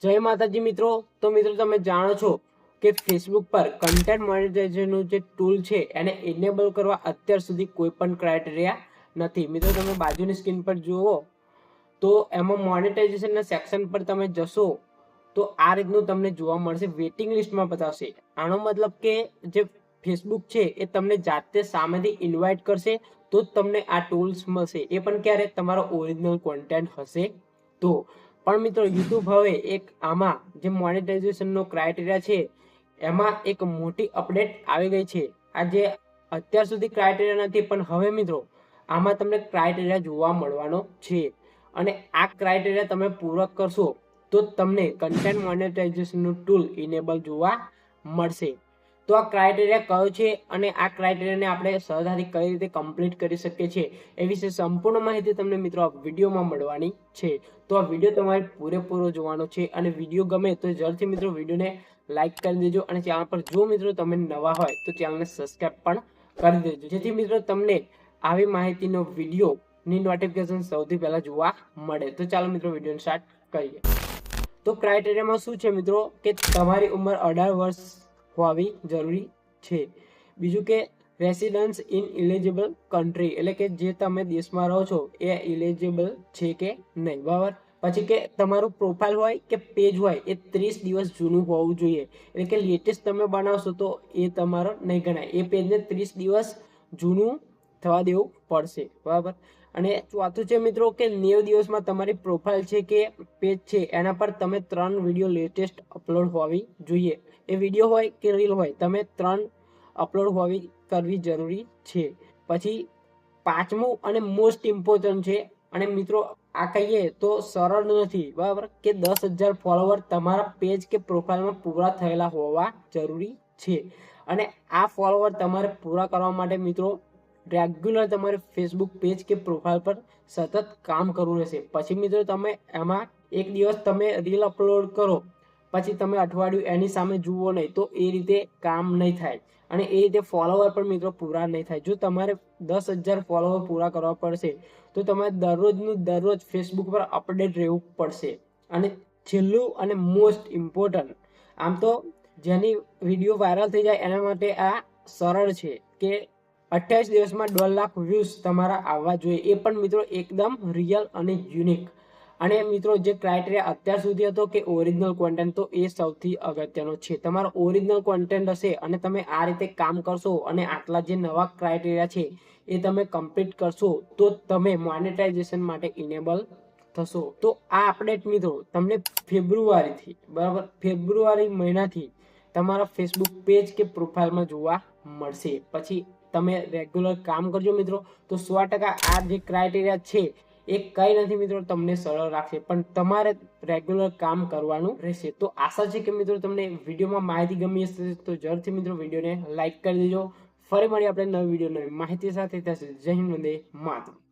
જય માતાજી મિત્રો। તો મિત્રો તમે જાણો છો કે ફેસબુક પર કન્ટેન્ટ મોનેટાઇઝેશનનું જે ટૂલ છે એને ઇનેબલ કરવા અત્યાર સુધી કોઈ પણ ક્રાઇટેરિયા નથી। મિત્રો તમે બાજુની સ્ક્રીન પર જુઓ તો એમાં મોનેટાઇઝેશનના સેક્શન પર તમે જશો તો આ રીતનું તમને જોવા મળશે, વેટિંગ લિસ્ટમાં બતાવશે। આનો મતલબ કે જે ફેસબુક છે એ તમને જાતે સામેથી ઇન્વાઇટ કરશે તો જ તમને આ ટૂલ્સ મળશે, એ પણ ક્યારે તમારો ઓરિજિનલ કોન્ટેન્ટ હશે તો। પણ મિત્રો યુટ્યુબ હવે એક આમાં જે મોનેટાઇઝેશનનો ક્રાઇટેરિયા છે એમાં એક મોટી અપડેટ આવી ગઈ છે। આ જે અત્યાર સુધી ક્રાઇટેરિયા નથી પણ હવે મિત્રો આમાં તમને ક્રાઇટેરિયા જોવા મળવાનો છે અને આ ક્રાઇટેરિયા તમે પૂરા કરશો તો તમને કન્ટેન્ટ મોનેટાઇઝેશનનું ટૂલ ઇનેબલ જોવા મળશે। તો આ ક્રાઇટેરિયા કયો છે અને આ ક્રાઇટેરિયાને આપણે સરળતાથી કઈ રીતે કમ્પ્લીટ કરી શકીએ છીએ એ વિશે સંપૂર્ણ માહિતી તમને મિત્રો આ વિડીયોમાં મળવાની છે। તો આ વિડીયો તમારે પૂરેપૂરો જોવાનો છે અને વિડીયો ગમે તો જલ્દીથી મિત્રો વિડીયોને લાઇક કરી દેજો અને ચેનલ પર જો મિત્રો તમે નવા હોય તો ચેનલને સબસ્ક્રાઇબ પણ કરી દેજો, જેથી મિત્રો તમને આવી માહિતીનો વિડીયોની નોટિફિકેશન સૌથી પહેલા જોવા મળે। તો ચાલો મિત્રો વિડીયોને સ્ટાર્ટ કરીએ। તો ક્રાઇટેરિયામાં શું છે મિત્રો કે તમારી ઉંમર 18 વર્ષ હોવી જરૂરી છે। બીજું કે રેસિડન્સ ઇન ઇલિજિબલ કન્ટ્રી, એટલે કે જે તમે દેશમાં રહો છો એ ઇલિજિબલ છે કે નહીં, બરાબર। પછી કે તમારું પ્રોફાઇલ હોય કે પેજ હોય એ 30 દિવસ જૂનું હોવું જોઈએ, એટલે કે લેટેસ્ટ તમે બનાવશો તો એ તમારો નહીં ગણાય, એ પેજને 30 દિવસ જૂનું થવા દેવું પડશે, બરાબર। અને ચોથું છે મિત્રો કે 90 દિવસમાં તમારી પ્રોફાઇલ છે કે પેજ છે એના પર તમે 3 વિડીયો લેટેસ્ટ અપલોડ હોવી જોઈએ, એ વિડીયો હોય કે રીલ હોય તમે 3 અપલોડ કરવી જરૂરી છે। પછી પાંચમું અને મોસ્ટ ઇમ્પોર્ટન્ટ છે, અને મિત્રો આ કહીએ તો સરળ નથી, બરાબર, કે 10,000 ફોલોવર તમારા પેજ કે પ્રોફાઇલમાં પૂરા થયેલા હોવા જરૂરી છે। અને આ ફોલોવર તમારે પૂરા કરવા માટે મિત્રો રેગ્યુલર તમારે ફેસબુક પેજ કે પ્રોફાઇલ પર સતત કામ કરવું રહેશે। પછી મિત્રો તમે એમાં એક દિવસ તમે રીલ અપલોડ કરો પછી તમે અઠવાડિયું એની સામે જુઓ નહીં તો એ રીતે કામ નહીં થાય અને એ રીતે ફોલોવર પણ મિત્રો પૂરા નહીં થાય। જો તમારે 10,000 ફોલોવર પૂરા કરવા પડશે તો તમારે દરરોજનું દરરોજ ફેસબુક પર અપડેટ રહેવું પડશે। અને છેલ્લું અને મોસ્ટ ઇમ્પોર્ટન્ટ, આમ તો જેની વિડીયો વાયરલ થઈ જાય એના માટે આ સરળ છે કે 28 દિવસમાં 1.5 લાખ વ્યૂઝ તમારા આવવા જોઈએ, એ પણ મિત્રો એકદમ રિયલ અને યુનિક। અને મિત્રો જે ક્રાઇટેરિયા અત્યાર સુધી હતો કે ઓરિજિનલ કોન્ટેન્ટ, તો એ સૌથી અગત્યનો છે। તમારો ઓરિજિનલ કોન્ટેન્ટ હશે અને તમે આ રીતે કામ કરશો અને આટલા જે નવા ક્રાઇટેરિયા છે એ તમે કમ્પ્લીટ કરશો તો તમે મોનેટાઇઝેશન માટે ઇનેબલ થશો। તો આ અપડેટ મિત્રો તમને ફેબ્રુઆરીથી, બરાબર, ફેબ્રુઆરી મહિનાથી તમારા ફેસબુક પેજ કે પ્રોફાઇલમાં જોવા મળશે। પછી તમે રેગ્યુલર કામ કરજો મિત્રો તો 100% આ જે ક્રાઇટેરિયા છે એ કંઈ નથી મિત્રો તમને સરળ રાખશે, પણ તમારે રેગ્યુલર કામ કરવાનું રહેશે। તો આશા છે કે મિત્રો તમને વિડીયોમાં માહિતી ગમી હશે તો જરૂરથી મિત્રો વિડીયોને લાઇક કરી દેજો। ફરી મળીએ આપણે નવી વિડીયો નવી માહિતી સાથે, જય હિન્દ, વંદે માતરમ।